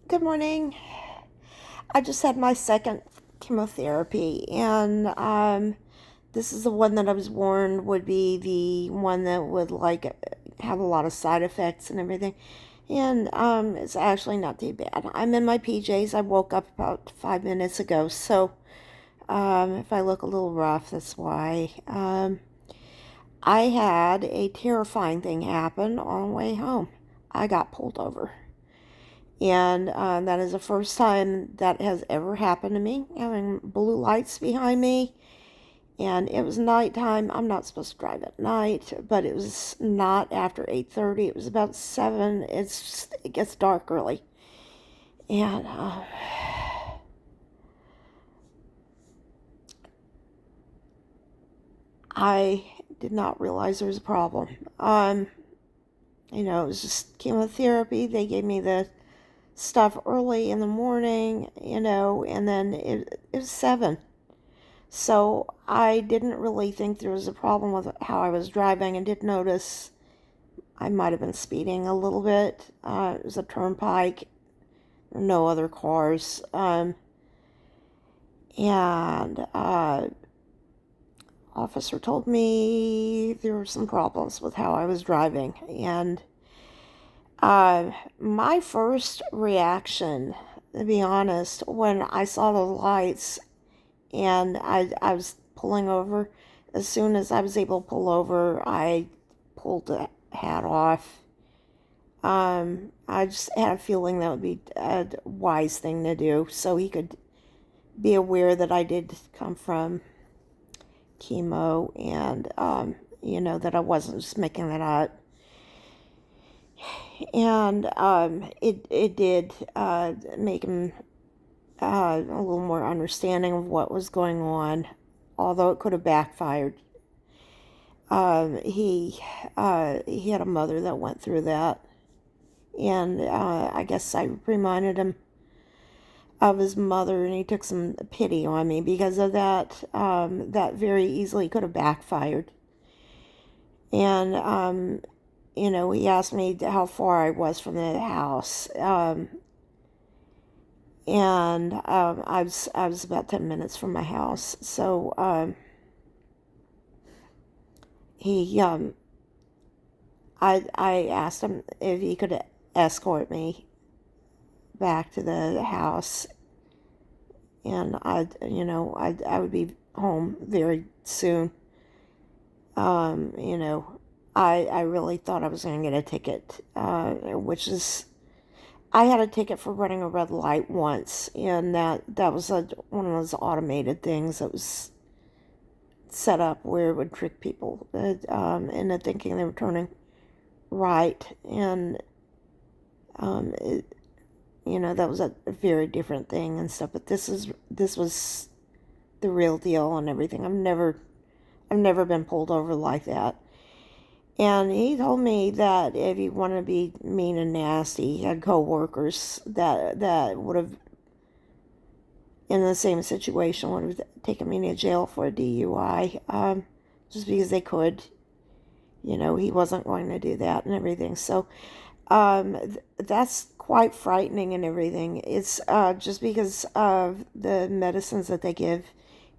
Good morning. I just had my second chemotherapy, and this is the one that I was warned would be the one that would have a lot of side effects and everything. And it's actually not too bad. I'm in my PJs. I woke up about 5 minutes ago, so if I look a little rough, that's why. I had a terrifying thing happen on the way home. I got pulled over. And that is the first time that has ever happened to me, having blue lights behind me. And it was nighttime. I'm not supposed to drive at night, but it was not after 8:30. It was about 7. It gets dark early. And I did not realize there was a problem. It was just chemotherapy. They gave me the stuff early in the morning, and then it was 7. So I didn't really think there was a problem with how I was driving. I did notice I might have been speeding a little bit. It was a turnpike, no other cars. And officer told me there were some problems with how I was driving. And my first reaction, to be honest, when I saw the lights and I was pulling over, as soon as I was able to pull over, I pulled the hat off. I just had a feeling that would be a wise thing to do so he could be aware that I did come from chemo and, that I wasn't just making that up. And it did make him a little more understanding of what was going on, although it could have backfired. He had a mother that went through that, and I guess I reminded him of his mother, and he took some pity on me because of that. That very easily could have backfired. And he asked me how far I was from the house. And I was about 10 minutes from my house. So he I asked him if he could escort me back to the house, and I would be home very soon. Um, you know, I really thought I was going to get a ticket, which is I had a ticket for running a red light once, and that was one of those automated things that was set up where it would trick people into thinking they were turning right, and it, that was a very different thing and stuff. But this was the real deal and everything. I've never been pulled over like that. And he told me that if he wanted to be mean and nasty, he had coworkers that would have, in the same situation, would have taken me to jail for a DUI, just because they could. He wasn't going to do that and everything. So that's quite frightening and everything. It's just because of the medicines that they give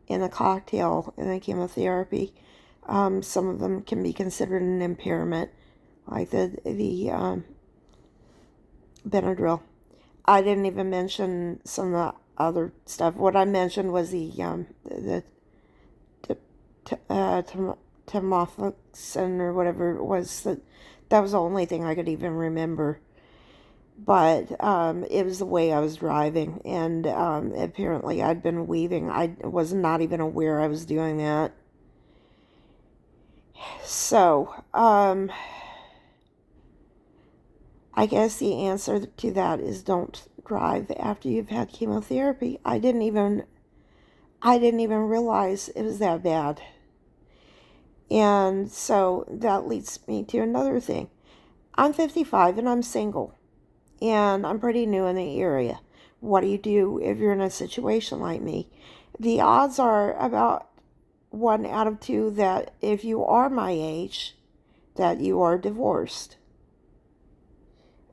in the cocktail in the chemotherapy. Some of them can be considered an impairment, like the Benadryl. I didn't even mention some of the other stuff. What I mentioned was the tamoxifen or whatever it was. That was the only thing I could even remember. But it was the way I was driving, and apparently I'd been weaving. I was not even aware I was doing that. So, I guess the answer to that is don't drive after you've had chemotherapy. I didn't even realize it was that bad. And so that leads me to another thing. I'm 55 and I'm single, and I'm pretty new in the area. What do you do if you're in a situation like me? The odds are about 1 out of 2 that if you are my age, that you are divorced.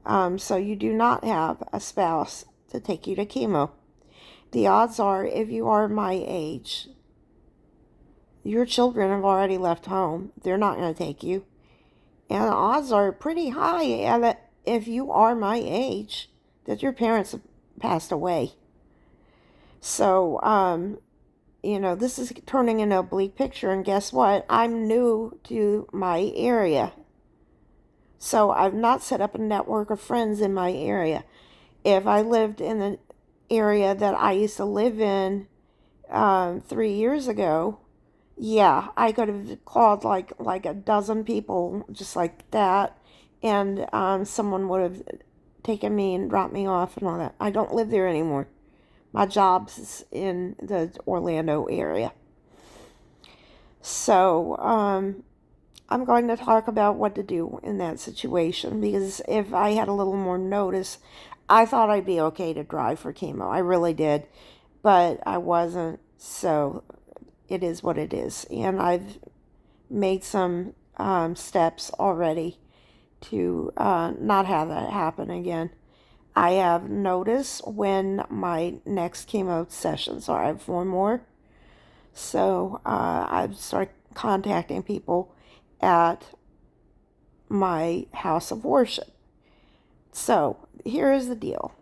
So you do not have a spouse to take you to chemo. The odds are, if you are my age, your children have already left home. They're not going to take you. And the odds are pretty high that if you are my age, that your parents have passed away. So, this is turning into a bleak picture. And guess what? I'm new to my area. So I've not set up a network of friends in my area. If I lived in the area that I used to live in 3 years ago, yeah, I could have called like a dozen people just like that, and someone would have taken me and dropped me off and all that. I don't live there anymore. My job's in the Orlando area. So I'm going to talk about what to do in that situation, because if I had a little more notice, I thought I'd be okay to drive for chemo. I really did, but I wasn't. So it is what it is. And I've made some steps already to not have that happen again. I have noticed when my next chemo sessions are. I have 4 more. So I've started contacting people at my house of worship. So here is the deal.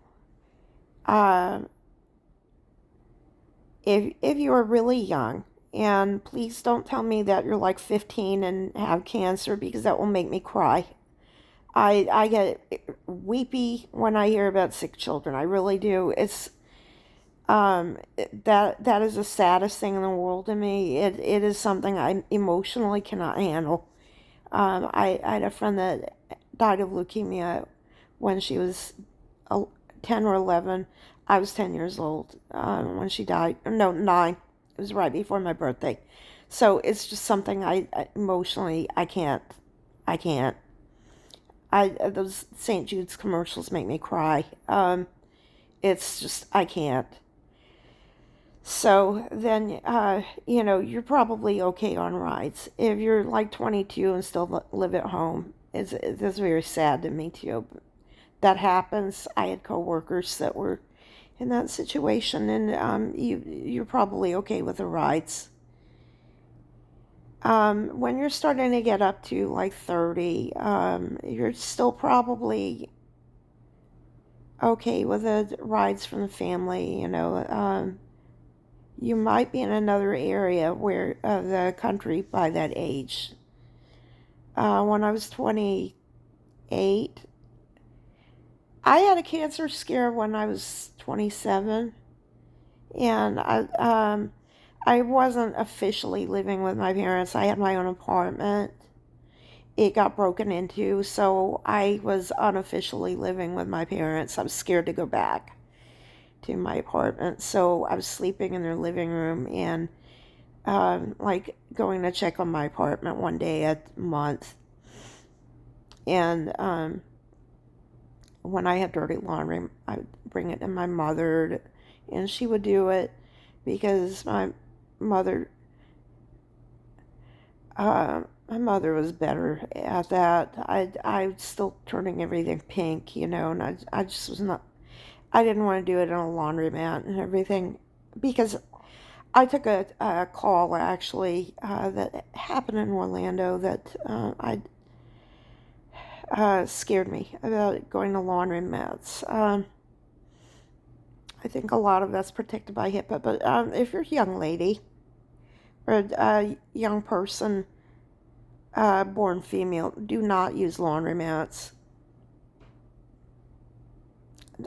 If you are really young, and please don't tell me that you're like 15 and have cancer, because that will make me cry. I get weepy when I hear about sick children. I really do. It's that is the saddest thing in the world to me. It is something I emotionally cannot handle. I had a friend that died of leukemia when she was 10 or 11. I was 10 years old when she died. No, 9. It was right before my birthday. So it's just something I emotionally, I can't. Those St. Jude's commercials make me cry. It's just, I can't. So then, you're probably okay on rides. If you're like 22 and still live at home, that's very sad to me too. But that happens. I had coworkers that were in that situation, and you're probably okay with the rides. When you're starting to get up to like 30, you're still probably okay with the rides from the family. You might be in another area where the country by that age. When I was 28, I had a cancer scare when I was 27, and I wasn't officially living with my parents. I had my own apartment. It got broken into, so I was unofficially living with my parents. I was scared to go back to my apartment, so I was sleeping in their living room, and like going to check on my apartment one day a month. And when I had dirty laundry, I would bring it to my mother, and she would do it, because my mother was better at that. I was still turning everything pink, and I just was not. I didn't want to do it on a laundromat and everything, because I took a call actually that happened in Orlando that scared me about going to laundromats. I think a lot of that's protected by HIPAA, but if you're a young lady or a young person born female, do not use laundromats.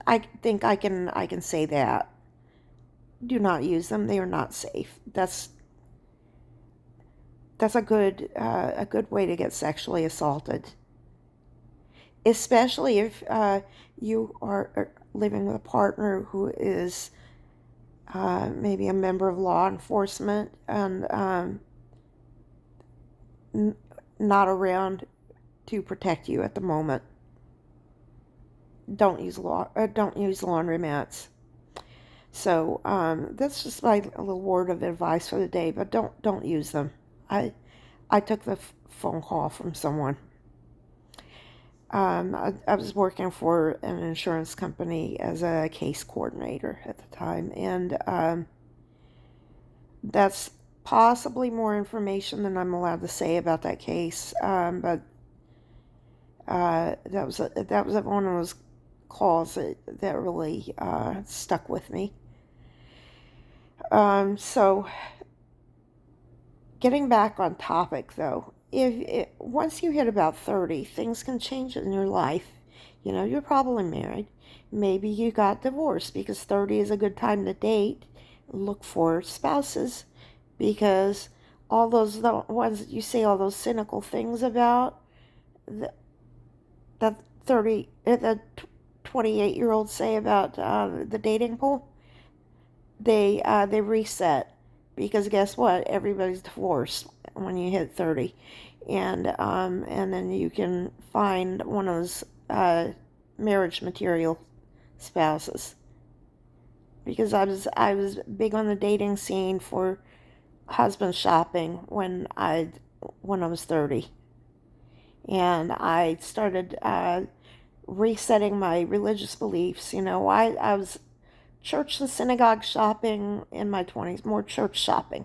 I think I can say that. Do not use them. They are not safe. That's a good way to get sexually assaulted, especially if you are living with a partner who is maybe a member of law enforcement and not around to protect you at the moment. Don't use laundromats. So that's just my little word of advice for the day. But don't use them. I took the phone call from someone. I was working for an insurance company as a case coordinator at the time, and that's possibly more information than I'm allowed to say about that case. But that was one of those calls that really stuck with me. So getting back on topic though, if once you hit about 30, things can change in your life. You know, you're probably married. Maybe you got divorced because 30 is a good time to date. Look for spouses because all those the ones that you say all those cynical things about, the, that 30, the 28-year-olds say about the dating pool, they reset because guess what? Everybody's divorced when you hit 30, and then you can find one of those marriage material spouses. Because I was big on the dating scene for husband shopping when I was 30, and I started resetting my religious beliefs. You know, I was church and synagogue shopping in my 20s, more church shopping.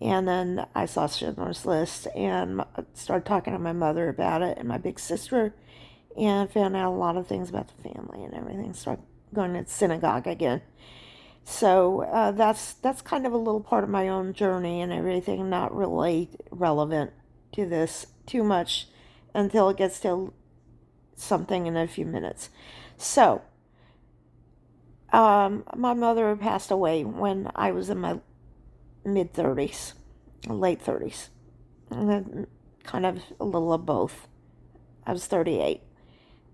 And then I saw Schindler's List and started talking to my mother about it and my big sister, and found out a lot of things about the family and everything. Started going to synagogue again. So that's kind of a little part of my own journey and everything, not really relevant to this too much until it gets to something in a few minutes. So, my mother passed away when I was in my mid 30s, late 30s, and then kind of a little of both. I was 38,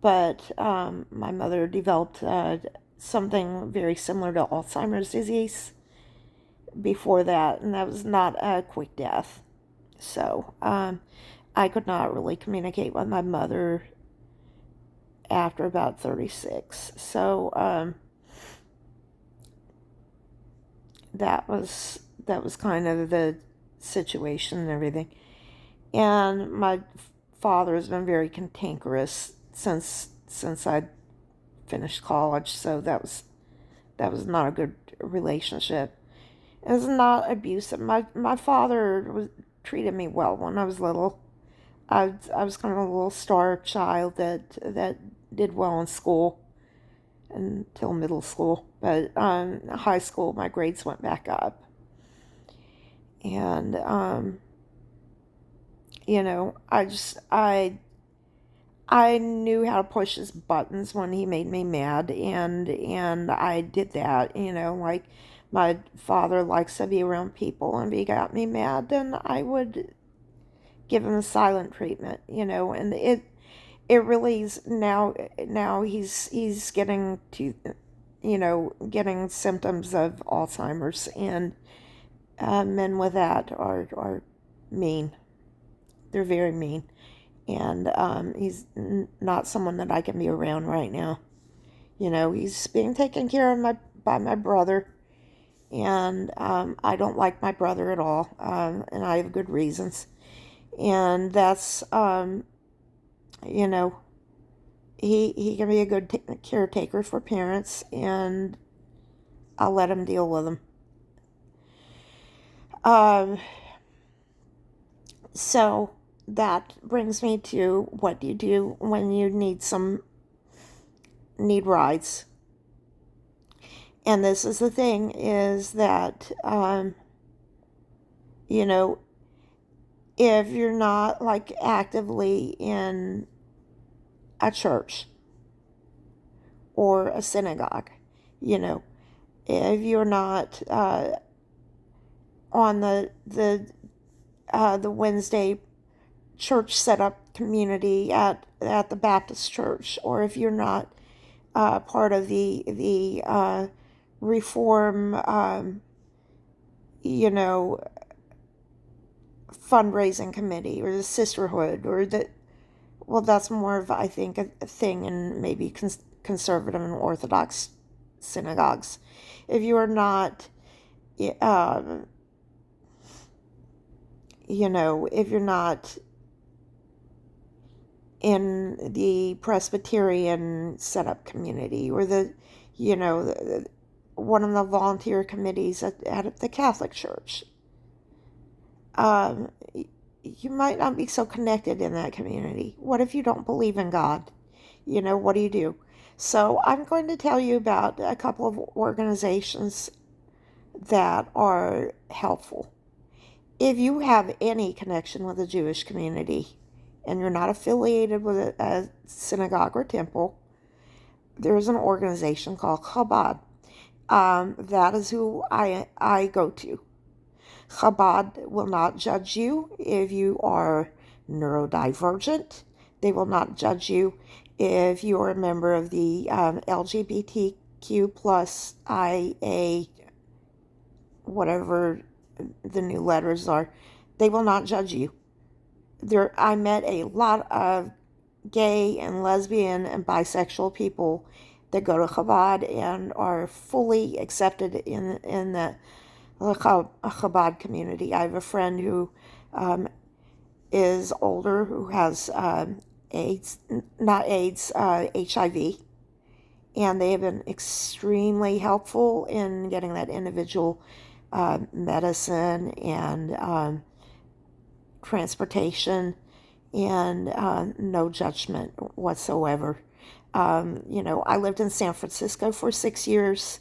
but my mother developed something very similar to Alzheimer's disease before that, and that was not a quick death. So I could not really communicate with my mother after about 36. So that was kind of the situation and everything. And my father has been very cantankerous since I finished college, so that was not a good relationship. It was not abusive. My father treated me well when I was little. I was kind of a little star child that did well in school until middle school, but high school my grades went back up, and you know, I knew how to push his buttons when he made me mad, and I did that. You know, like my father likes to be around people, and if he got me mad, then I would give him a silent treatment. You know, and it really is now he's getting to, you know, getting symptoms of Alzheimer's, and men with that are mean. They're very mean, and he's not someone that I can be around right now. You know, he's being taken care of by my brother, and I don't like my brother at all, and I have good reasons, and that's you know, he can be a good caretaker for parents, and I'll let him deal with them. So that brings me to what do you do when you need rides. And this is the thing, is that you know, if you're not like actively in a church or a synagogue, you know, if you're not on the Wednesday church setup community at the Baptist church, or if you're not part of the Reform, you know, fundraising committee, or the sisterhood, or well, that's more of, I think, a thing in maybe conservative and Orthodox synagogues. If you are not, you know, if you're not in the Presbyterian setup community, or one of the volunteer committees at the Catholic Church. You might not be so connected in that community. What if you don't believe in God? What do you do? So I'm going to tell you about a couple of organizations that are helpful. If you have any connection with the Jewish community and you're not affiliated with a synagogue or temple, there's an organization called Chabad. That is who I go to. Chabad will not judge you if you are neurodivergent. They will not judge you if you are a member of the LGBTQ plus IA, whatever the new letters are. They will not judge you. I met a lot of gay and lesbian and bisexual people that go to Chabad and are fully accepted in the Chabad community. I have a friend who is older, who has AIDS, not AIDS, HIV, and they have been extremely helpful in getting that individual medicine and transportation, and no judgment whatsoever. I lived in San Francisco for 6 years,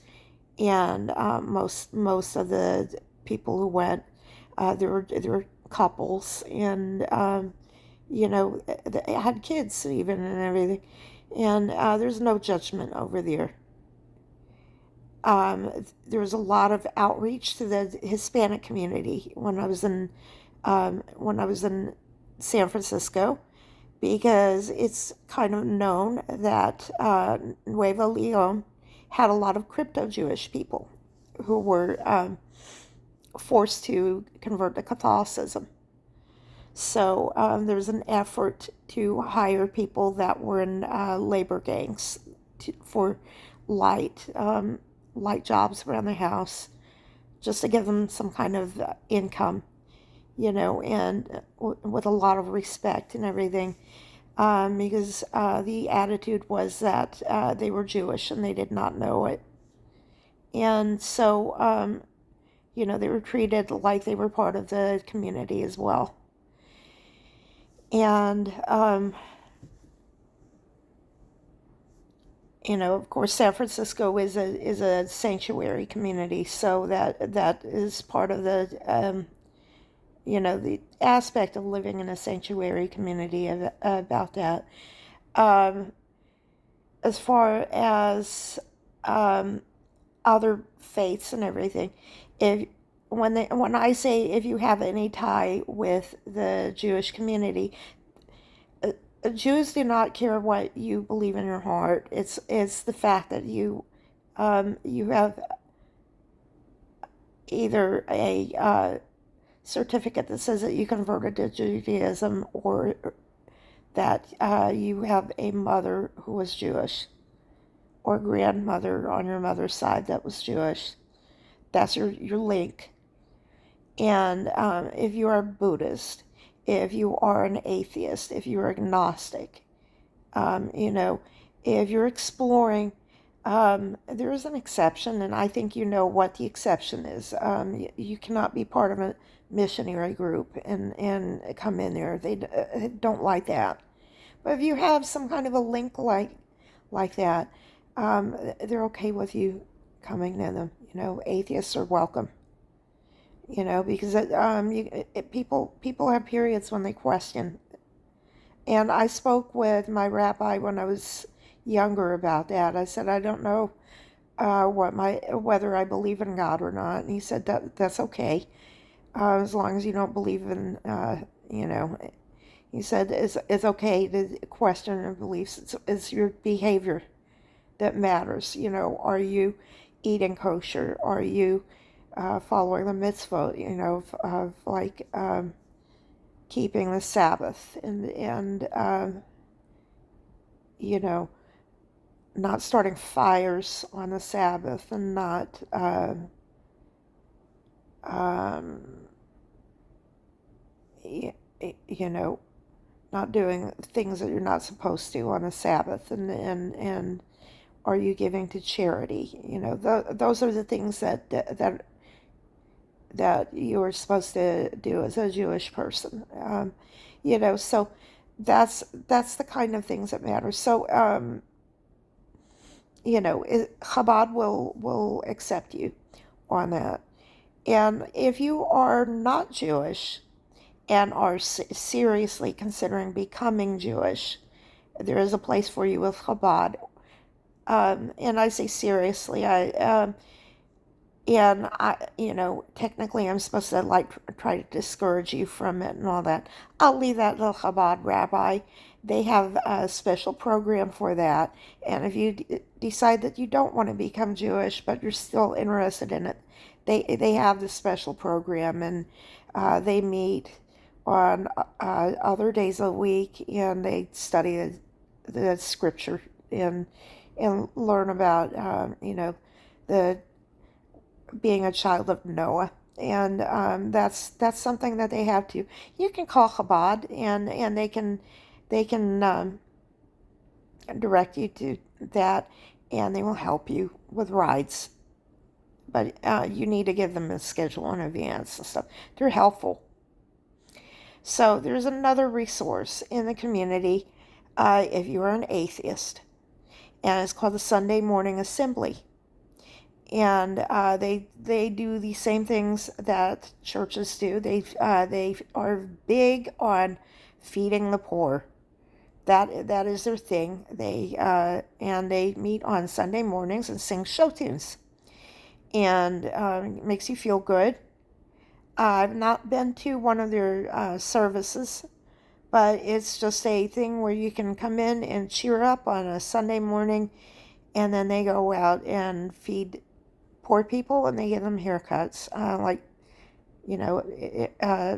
and most of the people who went, there were couples, and they had kids even and everything, and there's no judgment over there. There was a lot of outreach to the Hispanic community when I was in San Francisco, because it's kind of known that Nuevo Leon had a lot of crypto-Jewish people who were forced to convert to Catholicism. So there's an effort to hire people that were in labor gangs for light jobs around the house, just to give them some kind of income, and with a lot of respect and everything, because the attitude was that they were Jewish and they did not know it. And so, they were treated like they were part of the community as well. And, of course, San Francisco is a sanctuary community, so that is part of the the aspect of living in a sanctuary community about that. As far as other faiths and everything, when I say if you have any tie with the Jewish community, Jews do not care what you believe in your heart. It's the fact that you have either a certificate that says that you converted to Judaism, or that you have a mother who was Jewish, or grandmother on your mother's side that was Jewish. That's your link. And if you are Buddhist, if you are an atheist, if you're agnostic, if you're exploring, there is an exception, and I think you know what the exception is. You cannot be part of a missionary group and come in there. They don't like that. But if you have some kind of a link like that, they're okay with you coming to them. Atheists are welcome. Because people have periods when they question. And I spoke with my rabbi when I was younger about that. I said, I don't know whether I believe in God or not. And he said that's okay, as long as you don't believe in He said it's okay to question your beliefs. It's your behavior that matters. Are you eating kosher? Are you following the mitzvot? Of like keeping the Sabbath and not starting fires on the Sabbath, and not not doing things that you're not supposed to on a Sabbath, and are you giving to charity? Those are the things that you're supposed to do as a Jewish person. So that's the kind of things that matter. So Chabad will accept you on that. And if you are not Jewish and are seriously considering becoming Jewish, there is a place for you with Chabad. And I say seriously, technically I'm supposed to try to discourage you from it and all that. I'll leave that to the Chabad rabbi. They have a special program for that. And if you decide that you don't want to become Jewish, but you're still interested in it, they have this special program, and they meet on other days of the week, and they study the scripture and learn about the being a child of Noah. And that's something that they have to. You can call Chabad, and they can direct you to that, and they will help you with rides. But you need to give them a schedule in advance and stuff. They're helpful. So there's another resource in the community if you are an atheist, and it's called the Sunday Morning Assembly. And they do the same things that churches do. They are big on feeding the poor. That is their thing. They meet on Sunday mornings and sing show tunes, and it makes you feel good. I've not been to one of their services, but it's just a thing where you can come in and cheer up on a Sunday morning, and then they go out and feed poor people, and they give them haircuts,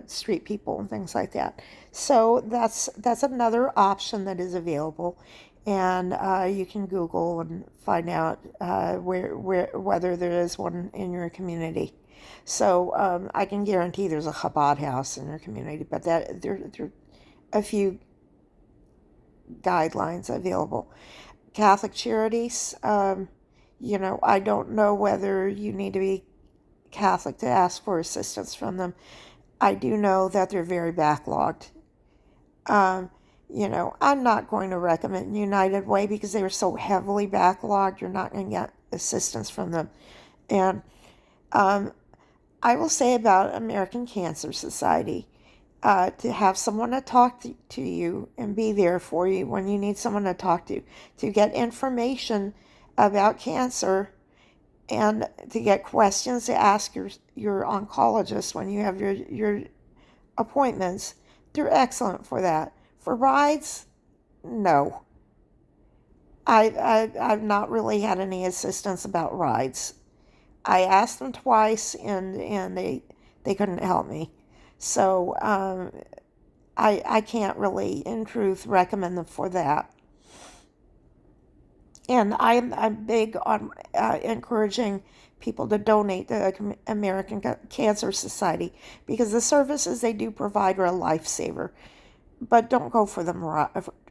street people and things like that. So that's another option that is available, and you can Google and find out whether there is one in your community. So I can guarantee there's a Chabad house in your community, but there are a few guidelines available. Catholic charities, I don't know whether you need to be Catholic to ask for assistance from them. I do know that they're very backlogged. I'm not going to recommend United Way because they were so heavily backlogged. You're not going to get assistance from them. And I will say about American Cancer Society, to have someone to talk to you and be there for you when you need someone to talk to get information about cancer, and to get questions to ask your oncologist when you have your appointments. They're excellent for that. For rides, no. I've not really had any assistance about rides. I asked them twice, and they couldn't help me. So I can't really, in truth, recommend them for that. And I'm big on encouraging people to donate to the American Cancer Society, because the services they do provide are a lifesaver. But don't go for them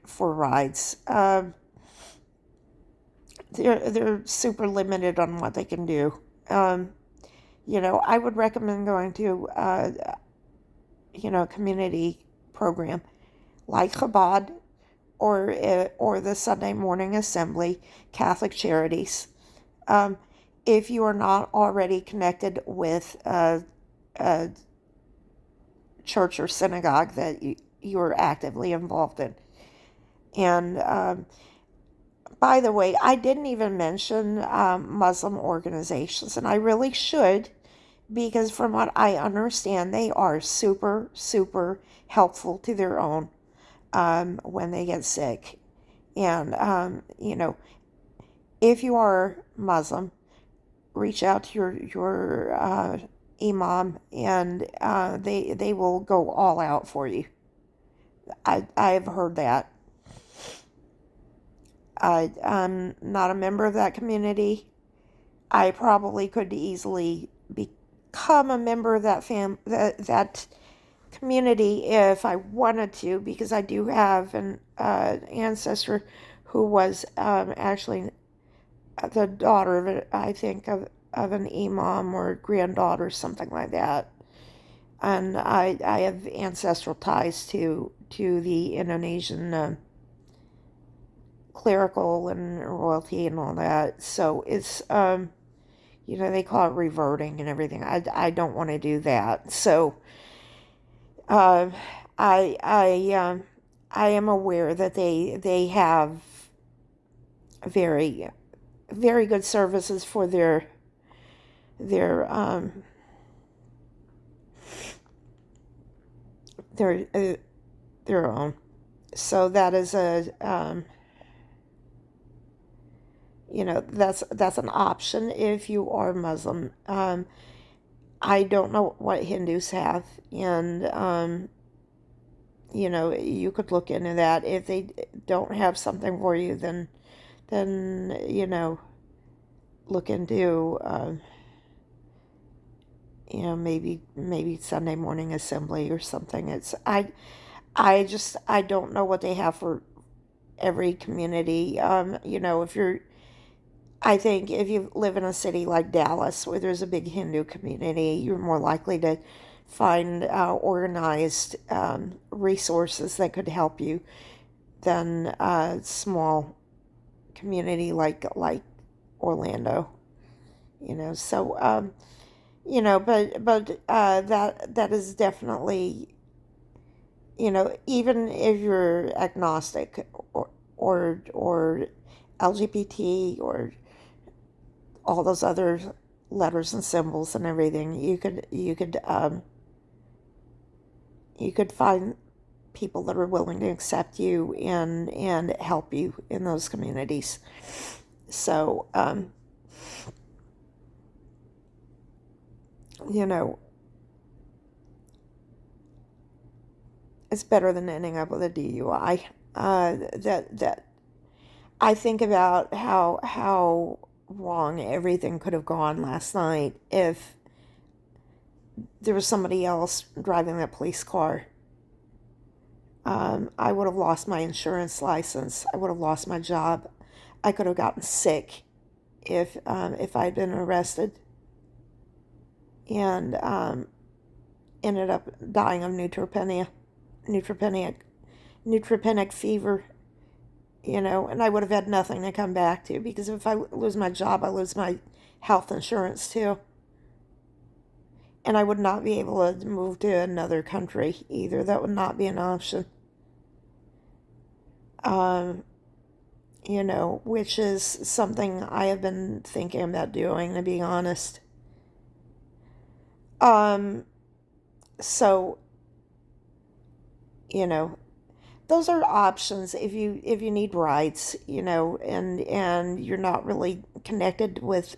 for rides. They're super limited on what they can do. I would recommend going to a community program like Chabad, or the Sunday Morning Assembly, Catholic Charities. If you are not already connected with a church or synagogue that you are actively involved in. And by the way, I didn't even mention Muslim organizations, and I really should, because from what I understand, they are super, super helpful to their own when they get sick. And, if you are Muslim, reach out to your imam, and they will go all out for you. I've heard that. I'm not a member of that community. I probably could easily become a member of that community if I wanted to, because I do have an ancestor who was actually the daughter of, I think, of an imam or granddaughter, something like that. And I have ancestral ties to the Indonesian clerical and royalty and all that. So it's, they call it reverting and everything. I don't want to do that. So uh, I I am aware that they have very very good services for their their uh, their own. So that is that's an option if you are Muslim. I don't know what Hindus have, and you could look into that. If they don't have something for you, then look into maybe Sunday morning assembly or something. I don't know what they have for every community. I think if you live in a city like Dallas, where there's a big Hindu community, you're more likely to find organized resources that could help you than a small community like Orlando. So but that is definitely, even if you're agnostic or LGBT or all those other letters and symbols and everything, you could find people that are willing to accept you and help you in those communities. So it's better than ending up with a DUI. That I think about how wrong everything could have gone last night if there was somebody else driving that police car. I would have lost my insurance license. I would have lost my job. I could have gotten sick if I'd been arrested and ended up dying of neutropenic fever. And I would have had nothing to come back to, because if I lose my job, I lose my health insurance too. And I would not be able to move to another country either. That would not be an option. Which is something I have been thinking about doing, to be honest. So, those are options if you need rights, and you're not really connected with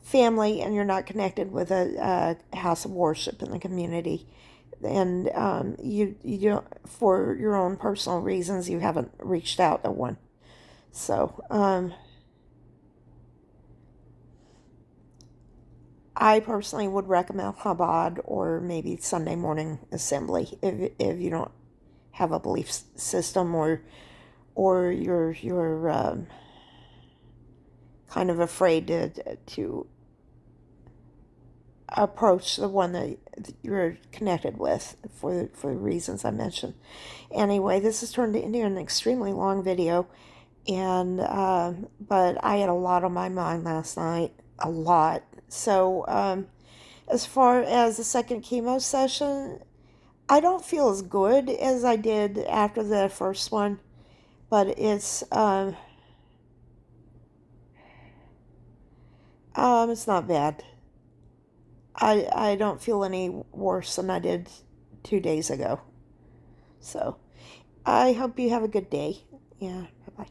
family, and you're not connected with a house of worship in the community, and you don't, for your own personal reasons, you haven't reached out to one. So I personally would recommend Chabad or maybe Sunday morning assembly if you don't have a belief system, or you're kind of afraid to approach the one that you're connected with for the reasons I mentioned. Anyway, this has turned into an extremely long video, and but I had a lot on my mind last night, a lot. So as far as the second chemo session, I don't feel as good as I did after the first one, but it's not bad. I don't feel any worse than I did 2 days ago. So I hope you have a good day. Yeah, bye-bye.